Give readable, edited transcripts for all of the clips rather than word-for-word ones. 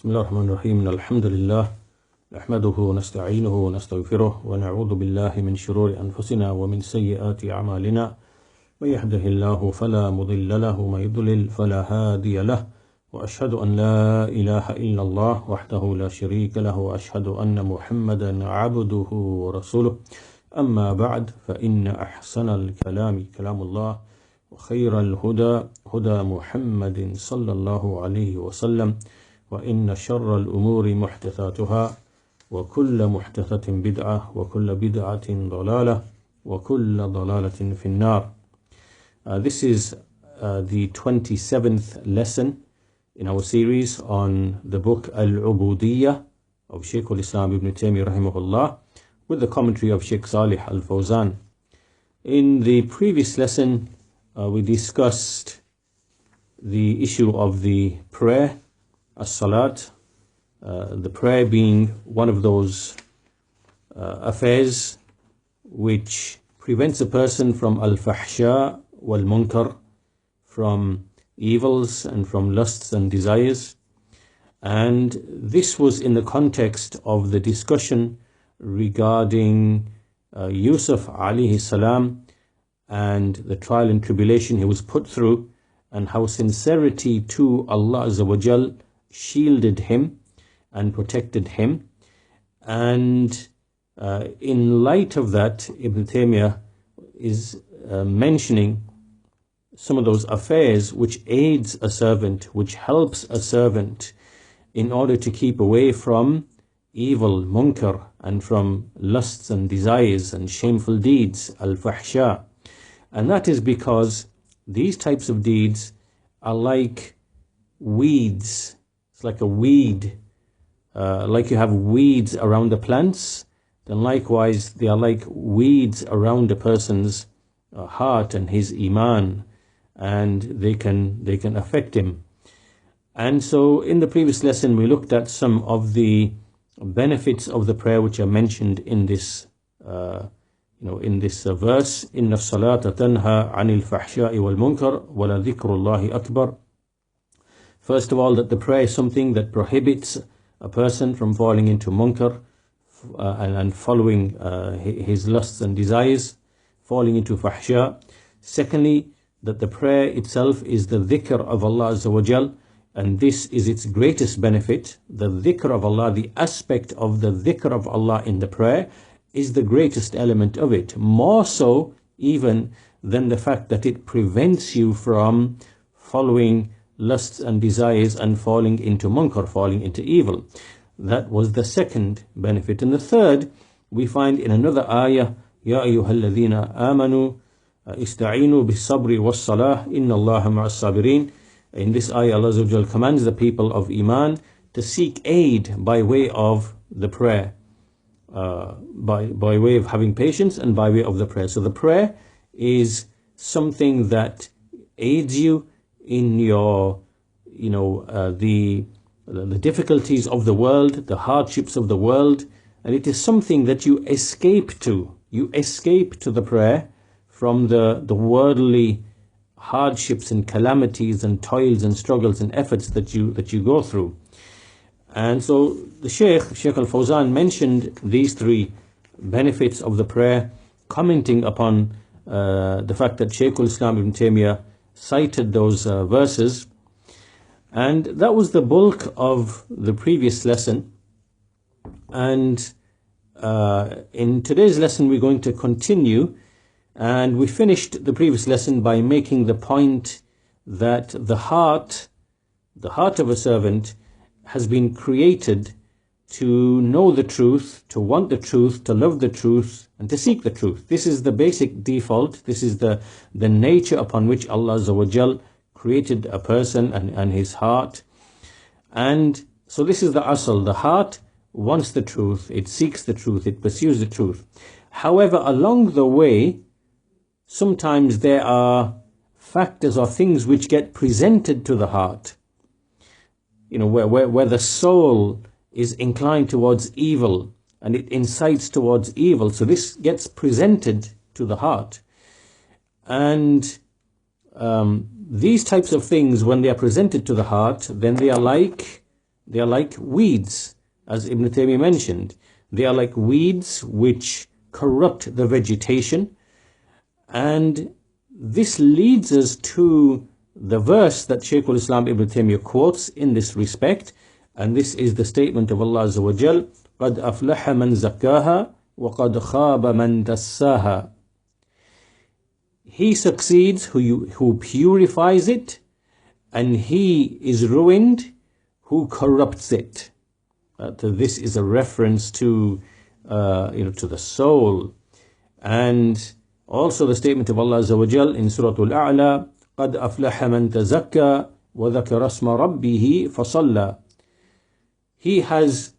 بسم الله الرحمن الرحيم الحمد لله نحمده ونستعينه ونستغفره ونعوذ بالله من شرور أنفسنا ومن سيئات أعمالنا من يهده الله فلا مضل له ومن يضلل فلا هادي له وأشهد أن لا إله إلا الله وحده لا شريك له وأشهد أن محمدا عبده ورسوله أما بعد فإن أحسن الكلام كلام الله وخير الهدى هدى محمد صلى الله عليه وسلم وإن شر الأمور محدثاتها وكل محدثة بدعة وكل بدعة ضلالة وكل ضلالة في النار. This is the 27th lesson in our series on the book Al-Uboodiyyah of Shaykh al-Islam Ibn Taymiyyah rahimahullah with the commentary of Shaykh Salih al-Fawzan. In the previous lesson we discussed the issue of the prayer, as-salat, the prayer being one of those affairs which prevents a person from al-fahsha wal-munkar, from evils and from lusts and desires. And this was in the context of the discussion regarding Yusuf alayhi salam and the trial and tribulation he was put through, and how sincerity to Allah Azza wa Jal shielded him and protected him. And in light of that, Ibn Taymiyyah is mentioning some of those affairs which aids a servant, which helps a servant in order to keep away from evil, munkar, and from lusts and desires and shameful deeds, al-fahsha. And that is because these types of deeds are like weeds. It's like a weed. Like you have weeds around the plants, then likewise they are like weeds around a person's heart and his iman, and they can affect him. And so in the previous lesson we looked at some of the benefits of the prayer which are mentioned in this in this verse, inna as-salata tanha 'anil fahsha'i wal munkar wa la dhikrullahi akbar. First of all, that the prayer is something that prohibits a person from falling into munkar and following his lusts and desires, falling into fahsha. Secondly, that the prayer itself is the dhikr of Allah Azza wa Jal, and this is its greatest benefit. The dhikr of Allah, the aspect of the dhikr of Allah in the prayer, is the greatest element of it, more so even than the fact that it prevents you from following lusts and desires and falling into munkar, falling into evil. That was the second benefit. And the third we find in another ayah, Ya ayyuhalladhina amanu ista'inu bis-sabri was-salah inna Allaha ma'as sabirin. In this ayah, Allah Azza wa Jal commands the people of Iman to seek aid by way of the prayer, by way of having patience and by way of the prayer. So the prayer is something that aids you in your, the difficulties of the world, the hardships of the world, and it is something that you escape to. You escape to the prayer from the worldly hardships and calamities and toils and struggles and efforts that you go through. And so the Shaykh al-Fawzan mentioned these three benefits of the prayer, commenting upon the fact that Shaykh al-Islam Ibn Taymiyyah cited those verses. And that was the bulk of the previous lesson. And in today's lesson we're going to continue. And we finished the previous lesson by making the point that the heart of a servant has been created to know the truth, to want the truth, to love the truth, and to seek the truth. This is the basic default. This is the nature upon which Allah Azza wa Jal created a person and his heart. And so this is the asl. The heart wants the truth, it seeks the truth, it pursues the truth. However, along the way, sometimes there are factors or things which get presented to the heart, where the soul is inclined towards evil and it incites towards evil. So this gets presented to the heart. And these types of things, when they are presented to the heart, then they are like they are like weeds, as Ibn Taymiyyah mentioned. They are like weeds which corrupt the vegetation. And this leads us to the verse that Shaykh al-Islam Ibn Taymiyyah quotes in this respect. And this is the statement of Allah Azza wa Jal, قَدْ أَفْلَحَ مَنْ زَكَّاهَا وَقَدْ خَابَ مَنْ دَسَّاهَا. He succeeds who purifies it, and he is ruined who corrupts it. This is a reference to to the soul. And also the statement of Allah Azza wa Jal in Surah Al-A'la, قَدْ أَفْلَحَ مَنْ تَزَكَّى وَذَكَرَ اسْمَ رَبِّهِ فَصَلَّى. He has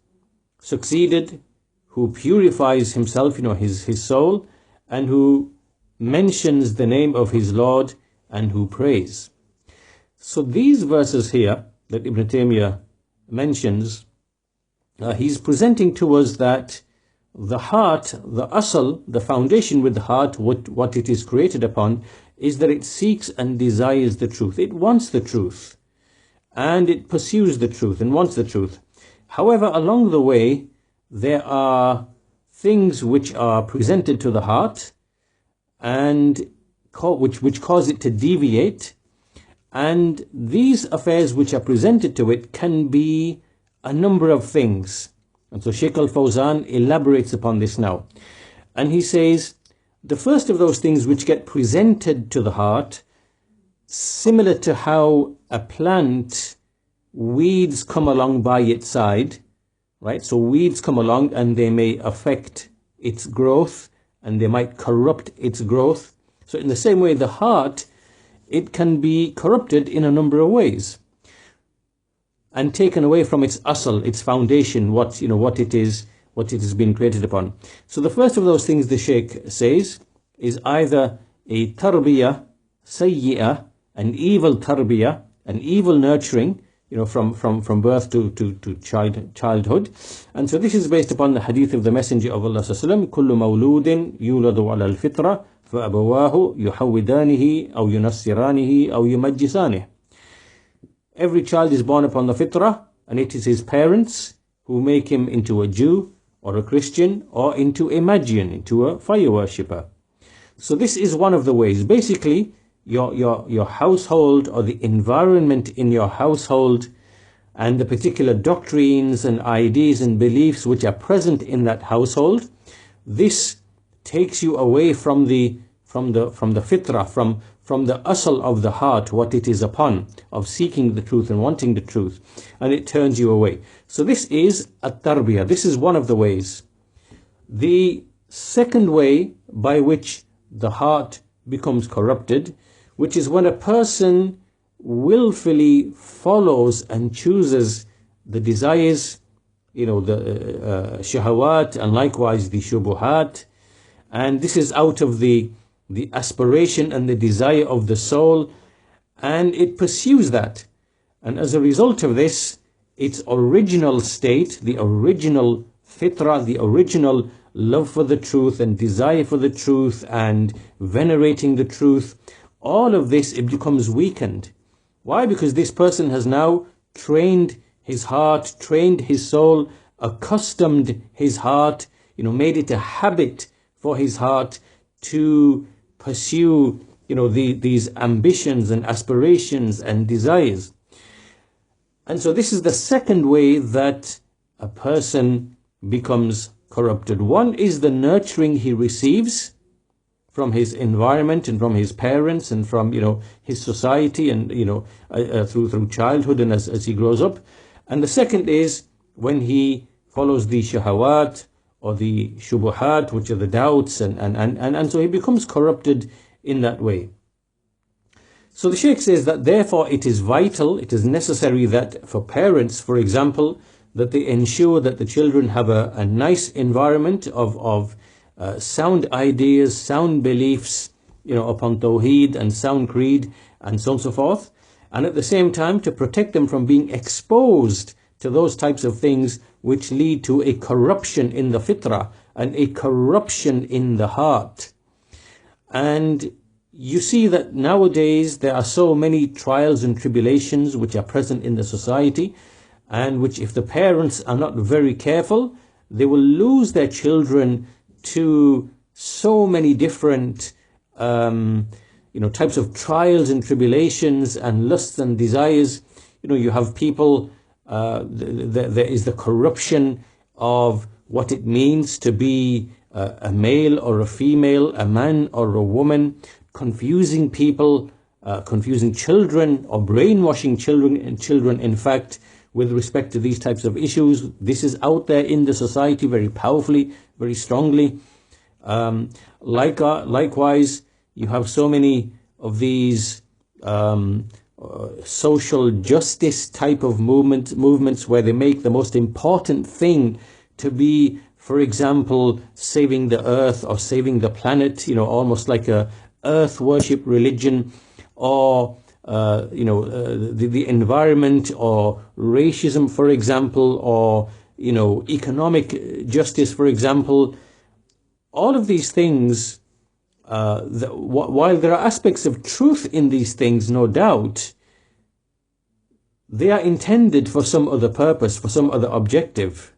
succeeded who purifies himself, his soul, and who mentions the name of his Lord and who prays. So these verses here that Ibn Taymiyyah mentions, he's presenting to us that the heart, the asal, the foundation with the heart, what it is created upon, is that it seeks and desires the truth. It wants the truth, and it pursues the truth and wants the truth. However, along the way, there are things which are presented to the heart and which cause it to deviate. And these affairs which are presented to it can be a number of things. And so Shaykh al-Fawzan elaborates upon this now. And he says, the first of those things which get presented to the heart, similar to how a plant, weeds come along by its side, right? So weeds come along and they may affect its growth and they might corrupt its growth. So in the same way, the heart, it can be corrupted in a number of ways and taken away from its asal, its foundation, what it is being created upon. So the first of those things the Shaykh says is either a tarbiyah sayyi'ah, an evil tarbiyah, an evil nurturing, from birth to childhood. And so this is based upon the hadith of the Messenger of Allah sallallahu alaihi wasallam, كل مولود يولد على الفطرة فأبواه يحودانه أو ينصرانه أو يمجسانه. Every child is born upon the fitrah, and it is his parents who make him into a Jew or a Christian or into a Magian, into a fire worshipper. So this is one of the ways. Basically, your household or the environment in your household and the particular doctrines and ideas and beliefs which are present in that household, this takes you away from the fitrah, from the asal of the heart, what it is upon, of seeking the truth and wanting the truth, and it turns you away. So this is a tarbiyah. This is one of the ways. The second way by which the heart becomes corrupted, which is when a person willfully follows and chooses the desires, the shahawat, and likewise the shubuhat, and this is out of the aspiration and the desire of the soul, and it pursues that. And as a result of this, its original state, the original fitrah, the original love for the truth and desire for the truth and venerating the truth, all of this, it becomes weakened. Why? Because this person has now trained his heart, trained his soul, accustomed his heart, made it a habit for his heart to pursue, these ambitions and aspirations and desires. And so this is the second way that a person becomes corrupted. One is the nurturing he receives from his environment and from his parents and from, his society and, through childhood and as he grows up. And the second is when he follows the shahawat or the shubuhat, which are the doubts, and so he becomes corrupted in that way. So the Shaykh says that therefore it is vital, it is necessary that for parents, for example, that they ensure that the children have a nice environment of sound ideas, sound beliefs, upon Tawheed and sound creed and so on and so forth. And at the same time to protect them from being exposed to those types of things which lead to a corruption in the fitrah and a corruption in the heart. And you see that nowadays there are so many trials and tribulations which are present in the society. and which, if the parents are not very careful, they will lose their children to so many different types of trials and tribulations and lusts and desires. You have people, there is the corruption of what it means to be a male or a female, a man or a woman, confusing people, confusing children, or brainwashing children, in fact, with respect to these types of issues. This is out there in the society very powerfully, very strongly. Likewise, you have so many of these social justice type of movements where they make the most important thing to be, for example, saving the earth or saving the planet, almost like a earth worship religion, or the environment, or racism, for example, or economic justice, for example. All of these things, while there are aspects of truth in these things, no doubt, they are intended for some other purpose, for some other objective,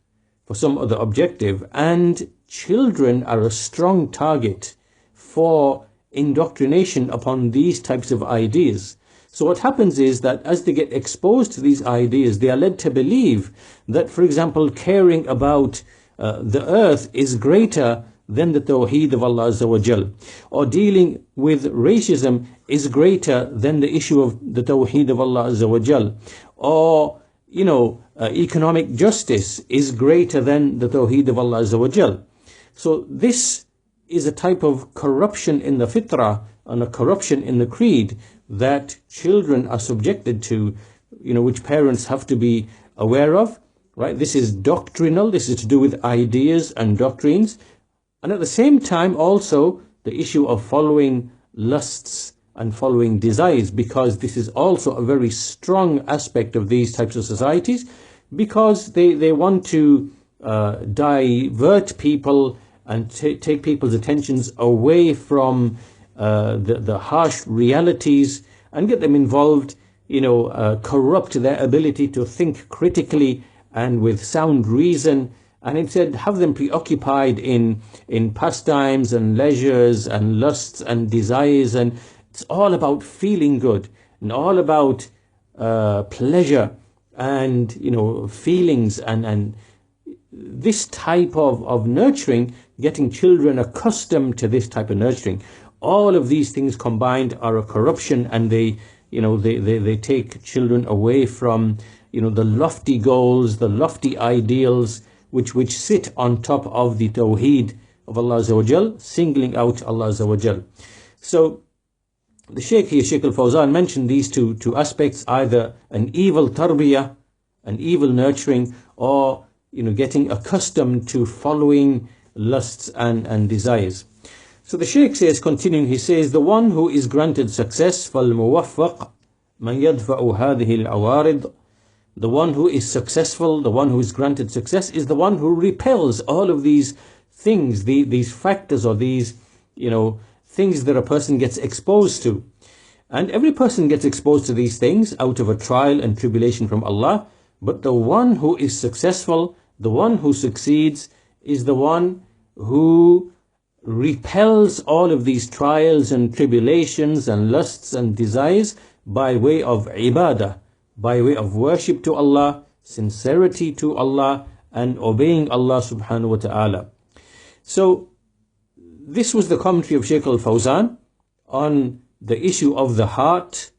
and children are a strong target for indoctrination upon these types of ideas. So what happens is that as they get exposed to these ideas, they are led to believe that, for example, caring about the earth is greater than the Tawheed of Allah Azza wa Jal, or dealing with racism is greater than the issue of the Tawheed of Allah Azza wa Jal, or economic justice is greater than the Tawheed of Allah Azza wa Jal. So this is a type of corruption in the fitrah and a corruption in the creed that children are subjected to, which parents have to be aware of, right? This is doctrinal. This is to do with ideas and doctrines. And at the same time, also the issue of following lusts and following desires, because this is also a very strong aspect of these types of societies, because they want to divert people and take people's attentions away from the harsh realities and get them involved, corrupt their ability to think critically and with sound reason, and instead have them preoccupied in pastimes and leisures and lusts and desires. And it's all about feeling good and all about pleasure and feelings, and this type of nurturing, getting children accustomed to this type of nurturing. All of these things combined are a corruption, and they take children away from the lofty goals, the lofty ideals which sit on top of the Tawheed of Allah Azza wa Jal, singling out Allah Azza wa Jal. So the Shaykh here, Shaykh al-Fawzan, mentioned these two aspects, either an evil tarbiyah, an evil nurturing, or getting accustomed to following lusts and desires. So the Shaykh says, continuing, he says, the one who is granted success, فَالْمُوَفَّقْ مَنْ يَدْفَعُ هَذِهِ الْعَوَارِضِ, the one who is successful, the one who is granted success, is the one who repels all of these things, these factors, or these, things that a person gets exposed to. And every person gets exposed to these things out of a trial and tribulation from Allah. But the one who is successful, the one who succeeds, is the one who repels all of these trials and tribulations and lusts and desires by way of ibadah, by way of worship to Allah, sincerity to Allah, and obeying Allah subhanahu wa ta'ala. So this was the commentary of Shaykh al-Fawzan on the issue of the heart,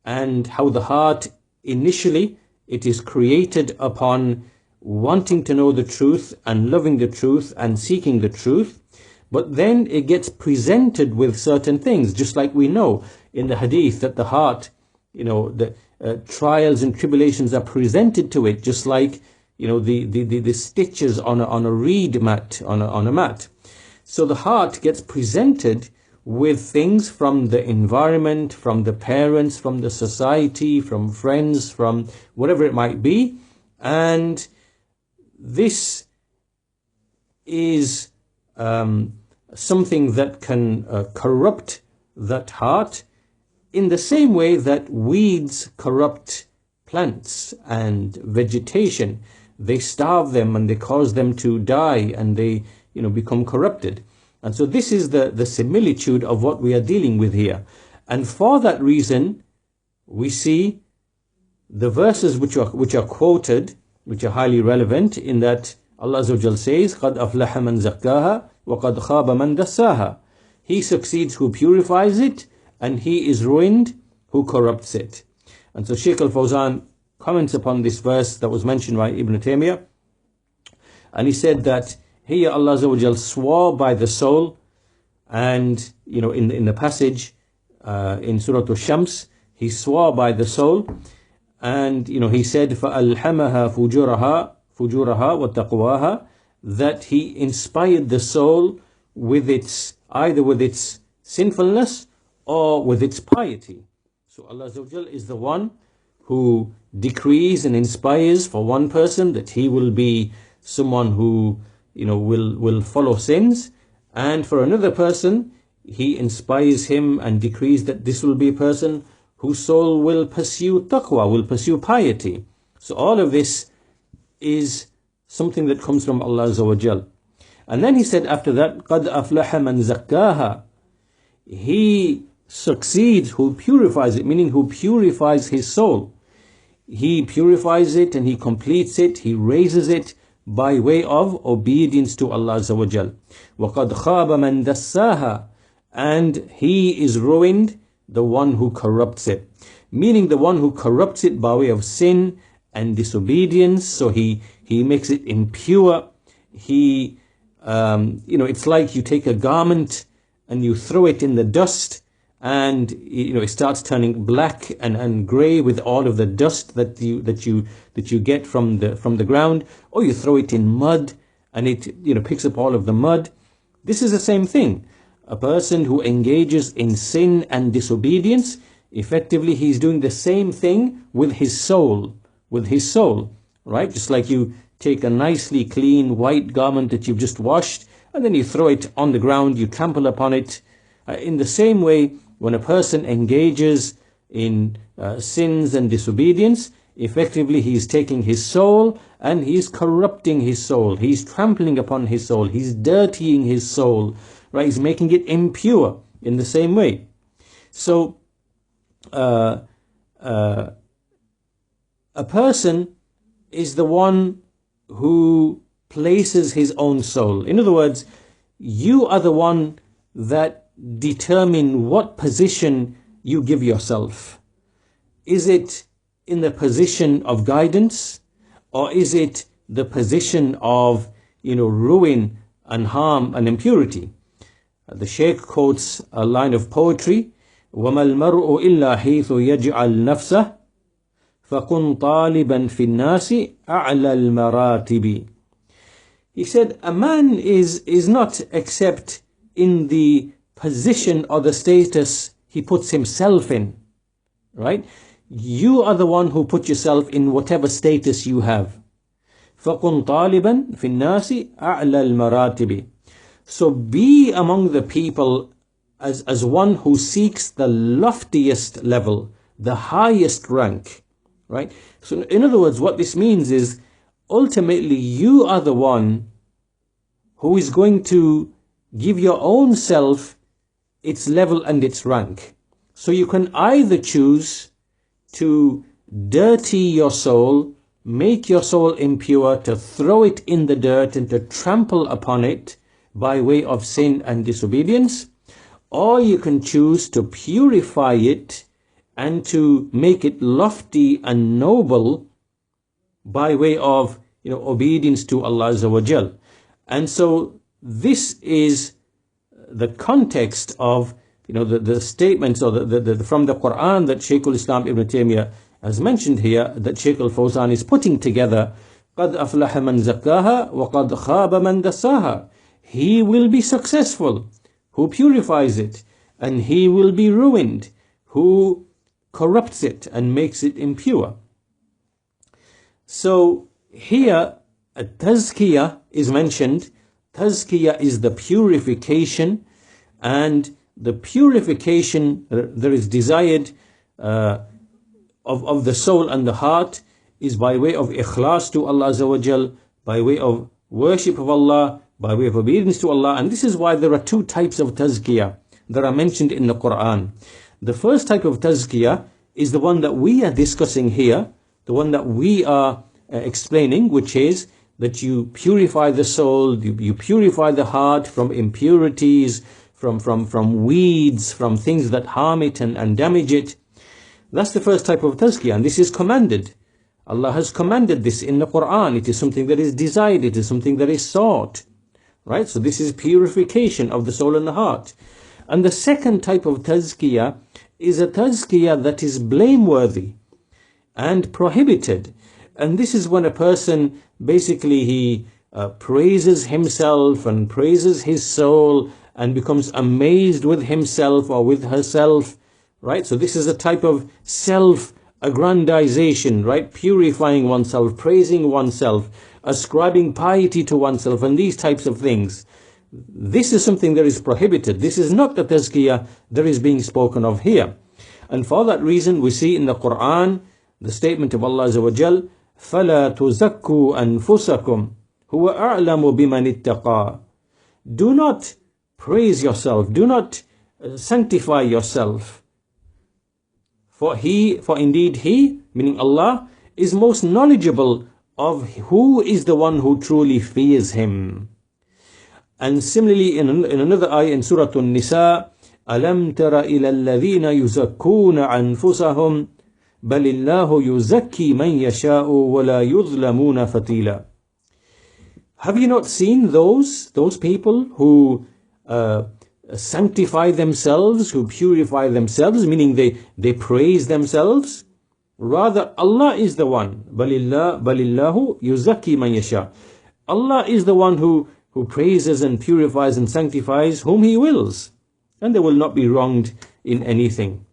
and how the heart initially, it is created upon wanting to know the truth and loving the truth and seeking the truth. But then it gets presented with certain things, just like we know in the hadith that the heart, the trials and tribulations are presented to it, just like the stitches on a reed mat, on a mat. So the heart gets presented with things from the environment, from the parents, from the society, from friends, from whatever it might be, and this is something that can corrupt that heart, in the same way that weeds corrupt plants and vegetation. They starve them and they cause them to die, and they, become corrupted. And so this is the similitude of what we are dealing with here. And for that reason, we see the verses which are quoted, which are highly relevant, in that Allah Azza wa Jal says, قَدْ أَفْلَحَ مَنْ زَكَّاهَا وَقَدْ خَابَ مَنْ دَسَّاهَا. He succeeds who purifies it, and he is ruined who corrupts it. And so Shaykh al-Fawzan comments upon this verse that was mentioned by Ibn Taymiyyah, and he said that here Allah Azza wa Jal swore by the soul, and in the passage in Surah Al-Shams, he swore by the soul, and he said فَأَلْحَمَهَا فُجُورَهَا وَتَقْوَاهَا, that he inspired the soul with either with its sinfulness or with its piety. So Allah Azza wa Jal is the one who decrees and inspires for one person that he will be someone who will follow sins, and for another person he inspires him and decrees that this will be a person whose soul will pursue taqwa, will pursue piety. So all of this is something that comes from Allah Azza wa Jal. And then he said after that, قَدْ أَفْلَحَ مَنْ زَكَّاهَا. He succeeds who purifies it, meaning who purifies his soul. He purifies it and he completes it, he raises it by way of obedience to Allah Azza wa Jal. وَقَدْ خَابَ مَنْ دَسَّاهَا. And he is ruined, the one who corrupts it. Meaning the one who corrupts it by way of sin and disobedience. So he makes it impure. It's like you take a garment and you throw it in the dust, and it starts turning black and grey with all of the dust that you get from the ground, or you throw it in mud and it picks up all of the mud. This is the same thing. A person who engages in sin and disobedience, effectively he's doing the same thing with his soul, right? Just like you take a nicely clean white garment that you've just washed, and then you throw it on the ground, you trample upon it. In the same way, when a person engages in sins and disobedience, effectively he's taking his soul and he's corrupting his soul. He's trampling upon his soul. He's dirtying his soul, right? He's making it impure in the same way. So, a person is the one who places his own soul. In other words, you are the one that determine what position you give yourself. Is it in the position of guidance, or is it the position of ruin and harm and impurity? The Shaykh quotes a line of poetry, وَمَا الْمَرْءُ إِلَّا حَيْثُ يَجْعَلْ نَفْسَهُ فَكُنْ طَالِبًا فِي النَّاسِ أَعْلَى الْمَرَاتِبِ. He said, a man is not except in the position or the status he puts himself in, right? You are the one who put yourself in whatever status you have. فَكُنْ طَالِبًا فِي النَّاسِ أَعْلَى الْمَرَاتِبِ. So be among the people as one who seeks the loftiest level, the highest rank, right? So in other words, what this means is, ultimately you are the one who is going to give your own self its level and its rank. So you can either choose to dirty your soul, make your soul impure, to throw it in the dirt and to trample upon it by way of sin and disobedience, or you can choose to purify it and to make it lofty and noble by way of obedience to Allah Azza wa Jal. And so this is the context of the statements or the from the Quran that Shaykh al-Islam Ibn Taymiyyah has mentioned here, that Shaykh al-Fawzan is putting together. قَدْ أَفْلَحَ مَنْ زَكَّاهَا وَقَدْ خَابَ مَنْ دَسَّاهَا. He will be successful who purifies it, and he will be ruined who corrupts it and makes it impure. So here a tazkiyah is mentioned. Tazkiyah is the purification, and the purification there is desired of the soul and the heart is by way of ikhlas to Allah Azza wa Jal, by way of worship of Allah, by way of obedience to Allah. And this is why there are two types of tazkiyah that are mentioned in the Quran. The first type of tazkiyah is the one that we are discussing here, the one that we are explaining, which is that you purify the soul, you purify the heart from impurities, from weeds, from things that harm it and damage it. That's the first type of tazkiyah, and this is commanded. Allah has commanded this in the Quran. It is something that is desired, it is something that is sought. Right? So this is purification of the soul and the heart. And the second type of tazkiyah is a tazkiyah that is blameworthy and prohibited. And this is when a person basically he praises himself and praises his soul and becomes amazed with himself or with herself. Right? So this is a type of self-aggrandization, right? Purifying oneself, praising oneself, ascribing piety to oneself, and these types of things. This is something that is prohibited. This is not the tazkiyah that is being spoken of here. And for that reason, we see in the Quran the statement of Allah Azza wa Jal, فَلَا تُزَكُّوا أَنفُسَكُمْ هُوَ أَعْلَمُ بِمَنِ اتَّقَى. Do not praise yourself, do not sanctify yourself. For indeed he, meaning Allah, is most knowledgeable of who is the one who truly fears him. And similarly in another ayah in Surah An-Nisa, أَلَمْ تَرَ إِلَى الَّذِينَ يُزَكُّونَ أَنفُسَهُمْ بَلِ اللَّهُ يُزَكِّي مَنْ يَشَاءُ وَلَا يُظْلَمُونَ فَتِيلًا. Have you not seen those people who sanctify themselves, who purify themselves, meaning they praise themselves? Rather, Allah is the one. بَلِ اللَّهُ يُزَكِّي مَنْ يَشَاءُ. Allah is the one who praises and purifies and sanctifies whom He wills, and they will not be wronged in anything.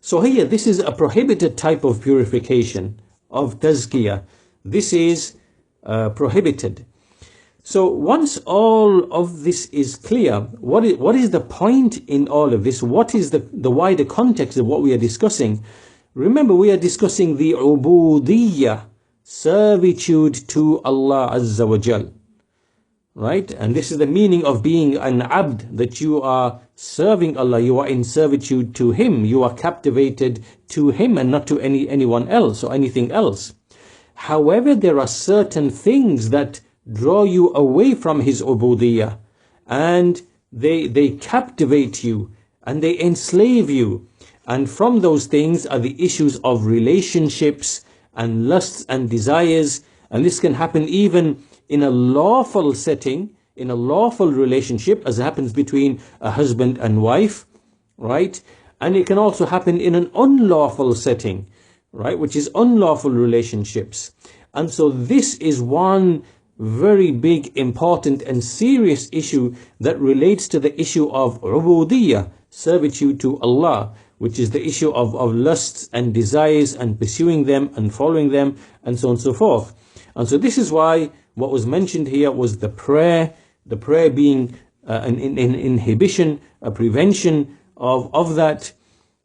So here, this is a prohibited type of purification, of tazkiyah. This is prohibited. So once all of this is clear, what is the point in all of this? What is the wider context of what we are discussing? Remember, we are discussing the uboodiyyah, servitude to Allah Azza wa Jal. Right? And this is the meaning of being an abd, that you are serving Allah, you are in servitude to Him, you are captivated to Him and not to anyone else or anything else. However, there are certain things that draw you away from His uboodiyyah, and they captivate you and they enslave you. And from those things are the issues of relationships and lusts and desires. And this can happen even in a lawful setting, in a lawful relationship, as happens between a husband and wife, right? And it can also happen in an unlawful setting, right? Which is unlawful relationships. And so this is one very big, important and serious issue that relates to the issue of uboodiyyah, servitude to Allah, which is the issue of lusts and desires and pursuing them and following them and so on and so forth. And so this is why what was mentioned here was the prayer being an inhibition, a prevention of that,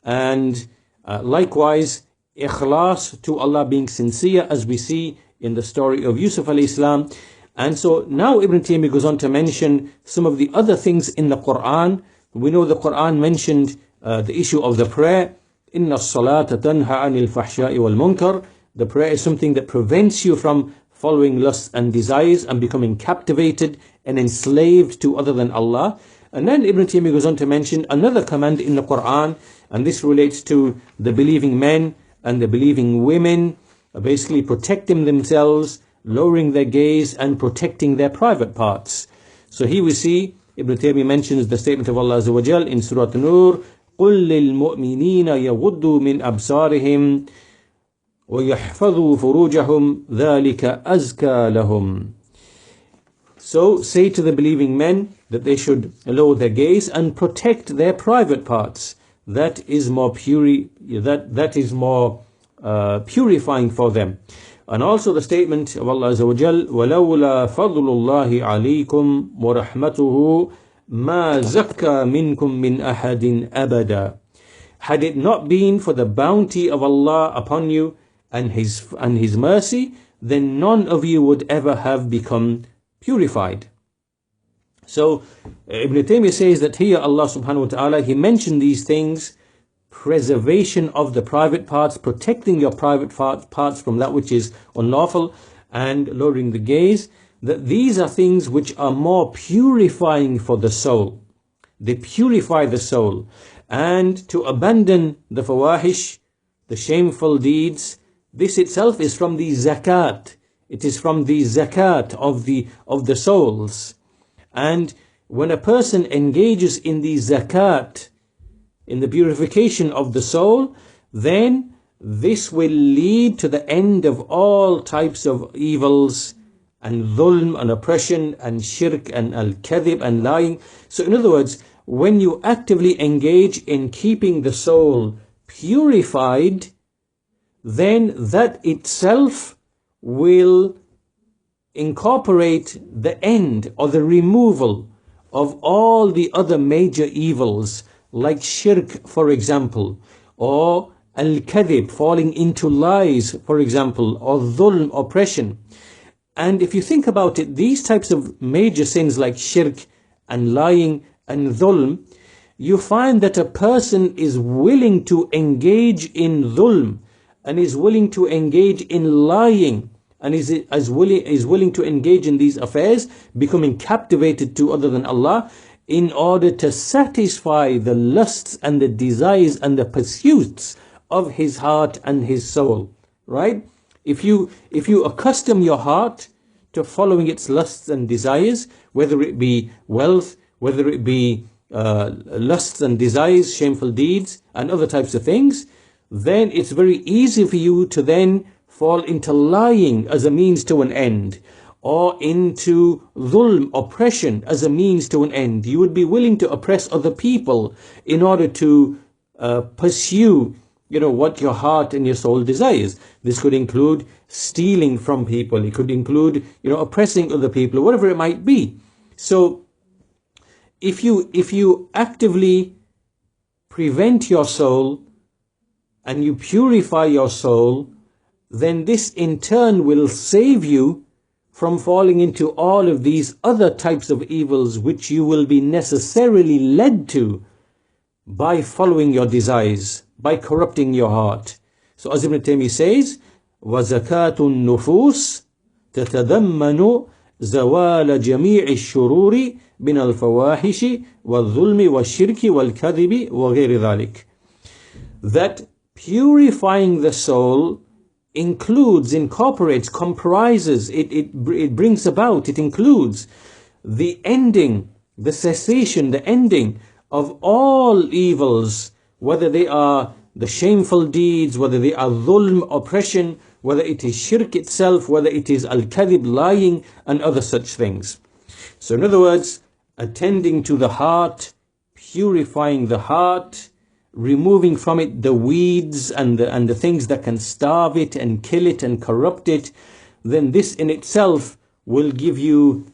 and likewise ikhlas to Allah, being sincere, as we see in the story of Yusuf alayhi salam. And so now Ibn Taymiyyah goes on to mention some of the other things in the Quran. We know the Quran mentioned the issue of the prayer. Inna as-salata tanha anil fahsha'i wal munkar. The prayer is something that prevents you from following lusts and desires and becoming captivated and enslaved to other than Allah. And then Ibn Taymiyyah goes on to mention another command in the Quran, and this relates to the believing men and the believing women, basically protecting themselves, lowering their gaze and protecting their private parts. So here we see Ibn Taymiyyah mentions the statement of Allah Azza wa Jal in Surah An-Nur, قُلْ لِلْمُؤْمِنِينَ يَغُضُّوا مِنْ أَبْصَارِهِمْ وَيَحْفَظُوا فُرُوجَهُمْ ذَلِكَ أَزْكَى لَهُمْ. So say to the believing men that they should lower their gaze and protect their private parts. That is more purifying for them. And also the statement of Allah Azza wa Jal, وَلَوْلَا فَضْلُ اللَّهِ عَلَيْكُمْ وَرَحْمَتُهُ مَا زَكَّى مِنْكُمْ مِنْ أَحَدٍ أَبَدًا. Had it not been for the bounty of Allah upon you and His mercy, then none of you would ever have become purified. So Ibn Taymiyyah says that here Allah subhanahu wa ta'ala, He mentioned these things: preservation of the private parts, protecting your private parts from that which is unlawful, and lowering the gaze, that these are things which are more purifying for the soul. They purify the soul. And to abandon the fawahish, the shameful deeds, this itself is from the zakat. It is from the zakat of the souls. And when a person engages in the zakat, in the purification of the soul, then this will lead to the end of all types of evils and dhulm and oppression and shirk and al-kadhib and lying. So in other words, when you actively engage in keeping the soul purified, then that itself will incorporate the end or the removal of all the other major evils, like shirk, for example, or al-kadhib, falling into lies, for example, or dhulm, oppression. And if you think about it, these types of major sins like shirk and lying and dhulm, you find that a person is willing to engage in dhulm and is willing to engage in lying and is willing to engage in these affairs, becoming captivated to other than Allah, in order to satisfy the lusts and the desires and the pursuits of his heart and his soul. Right? If you accustom your heart to following its lusts and desires, whether it be wealth, whether it be lusts and desires, shameful deeds, and other types of things, then it's very easy for you to then fall into lying as a means to an end, or into dhulm, oppression, as a means to an end. You would be willing to oppress other people in order to pursue, what your heart and your soul desires. This could include stealing from people. It could include, oppressing other people, whatever it might be. So if you actively prevent your soul and you purify your soul, then this in turn will save you from falling into all of these other types of evils which you will be necessarily led to by following your desires, by corrupting your heart. So as Ibn Taymiyyah says, وَزَكَاةُ النُّفُوسِ تَتَضَمَّنُ زَوَالَ جَمِيعِ الشُّرُورِ مِنَ الْفَوَاحِشِ وَالظُّلْمِ وَالشِّرْكِ وَالْكَذِبِ وَغَيْرِ ذَلِكَ. That purifying the soul incorporates, comprises, it brings about, it includes the ending, the cessation, the ending of all evils, whether they are the shameful deeds, whether they are dhulm, oppression, whether it is shirk itself, whether it is al-kadhib, lying, and other such things. So in other words, attending to the heart, purifying the heart, removing from it the weeds and the things that can starve it and kill it and corrupt it, then this in itself will give you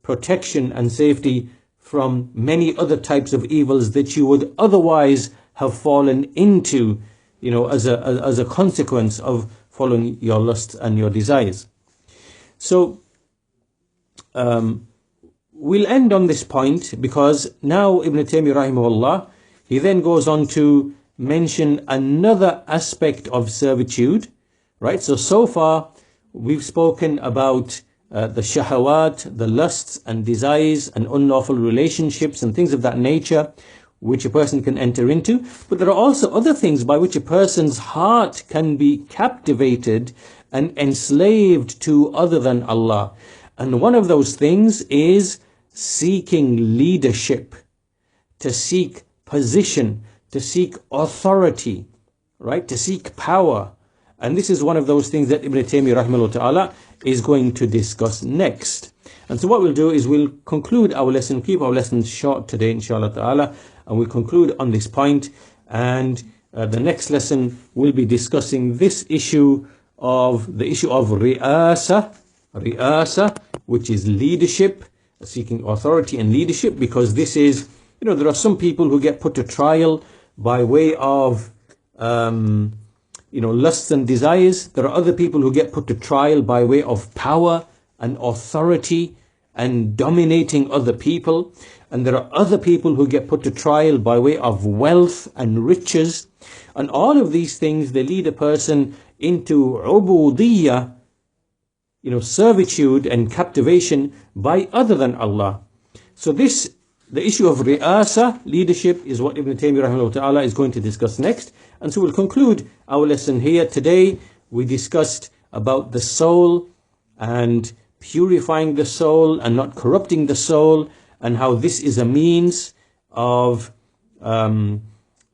protection and safety from many other types of evils that you would otherwise have fallen into, as a consequence of following your lusts and your desires. So we'll end on this point, because now Ibn Taymiyyah rahimahullah, he then goes on to mention another aspect of servitude, right? So far we've spoken about the shahawat, the lusts and desires and unlawful relationships and things of that nature which a person can enter into. But there are also other things by which a person's heart can be captivated and enslaved to other than Allah. And one of those things is seeking leadership, to seek position, to seek authority, right? To seek power. And this is one of those things that Ibn Taymiyyah rahimahullah ta'ala is going to discuss next. And so what we'll do is we'll conclude our lesson, keep our lessons short today, inshallah ta'ala, and we'll conclude on this point. And the next lesson will be discussing this issue of ri'asa, which is leadership, seeking authority and leadership, because this is, there are some people who get put to trial by way of lusts and desires. There are other people who get put to trial by way of power and authority and dominating other people. And there are other people who get put to trial by way of wealth and riches. And all of these things, they lead a person into uboodiyyah, servitude and captivation by other than Allah. So the issue of ri'asa, leadership, is what Ibn Taymiyyah rahimahullah ta'ala is going to discuss next. And so we'll conclude our lesson here. Today we discussed about the soul and purifying the soul and not corrupting the soul, and how this is a means of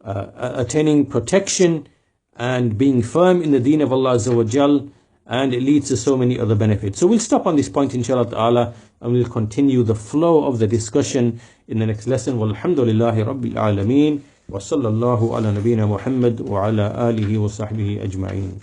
attaining protection and being firm in the deen of Allah Azza wa Jal, and it leads to so many other benefits. So we'll stop on this point inshallah ta'ala, and we'll continue the flow of the discussion in the next lesson. Walhamdulillahi Rabbil Alameen, wa sallallahu ala nabiyyina Muhammad wa ala alihi wa sahbihi ajma'een.